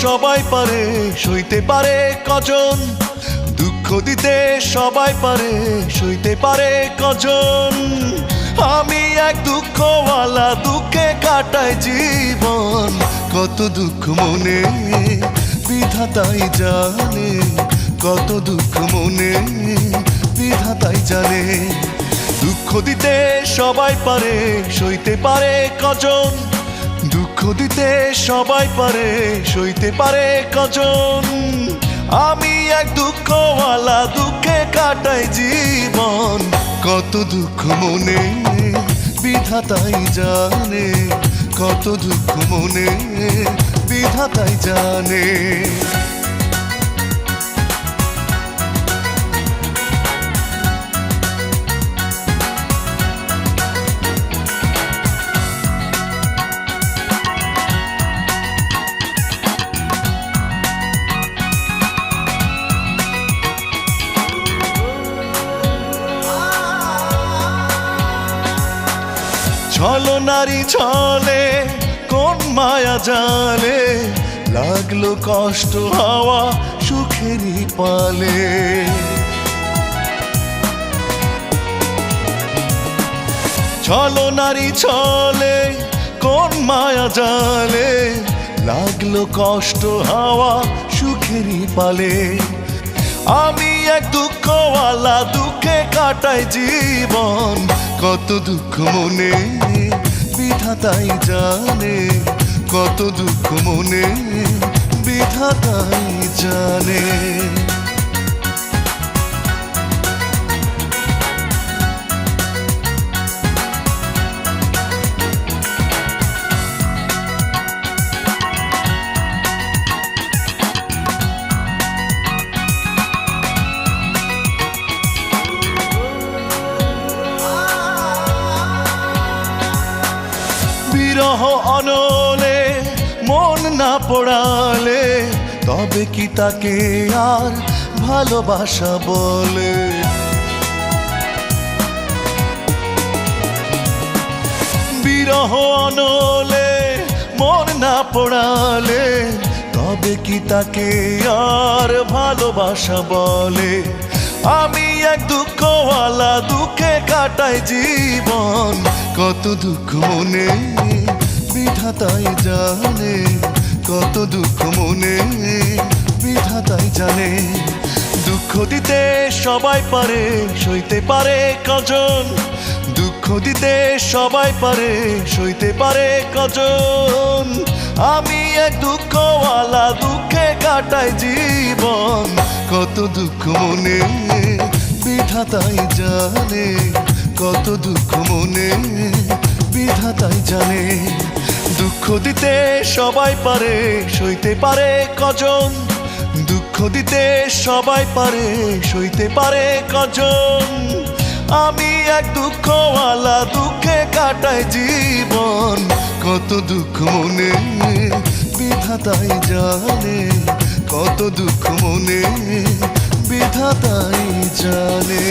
সবাই পারে, সইতে পারে কজন? দুঃখ দিতে সবাই পারে, সইতে পারে কজন? আমি এক দুঃখওয়ালা, দুঃখে কাটাই জীবন। কত দুঃখ মনে বিধাতাই জানে, কত দুঃখ মনে বিধাতাই জানে। দুঃখ দিতে সবাই পারে, সইতে পারে কজন? দুঃখ দিতে সবাই পারে, সইতে পারে কজন? আমি এক দুঃখওয়ালা, দুঃখে কাটাই জীবন। কত দুঃখ মনে বিধাতাই জানে, কত দুঃখ মনে বিধাতাই জানে। ছলো নারী ছলে কোন মায়া জালে, লাগলো কষ্ট হাওয়া সুখেরই পালে। ছলো নারী ছলে কোন মায়া জালে, লাগলো কষ্ট হাওয়া সুখেরই পালে। আমি এক দুঃখওয়ালা, দুঃখে কাটাই জীবন। কত দুঃখ মনে বিধাতাই জানে, কত দুঃখ মনে বিধাতাই জানে। বিরহ অনলে মন না পোড়ালে, তবে কি তাকে আর ভালোবাসা বলে? বিরহ অনলে মন না পোড়ালে, তবে কি তাকে আর ভালোবাসা বলে? আমি এক দুঃখওয়ালা, দুঃখে কাটাই জীবন। কত দুঃখ মনে বিধাতাই জানে, কত দুঃখ মনে বিধাতাই জানে। দুঃখ দিতে সবাই পারে, সইতে পারে কজন? দুঃখ দিতে সবাই পারে, সইতে পারে কজন? আমি এক দুঃখওয়ালা, দুঃখে কাটাই জীবন। কত দুঃখ মনে বিধাতাই জানে, কত দুঃখ মনে বিধাতাই জানে। দুঃখ দিতে সবাই পারে, সইতে পারে কজন? দুঃখ দিতে সবাই পারে, সইতে পারে কজন? আমি এক দুঃখওয়ালা, দুঃখে কাটাই জীবন। কত দুঃখ মনে বিধাতাই জানে, কত দুঃখ মনে বিধাতাই জানে।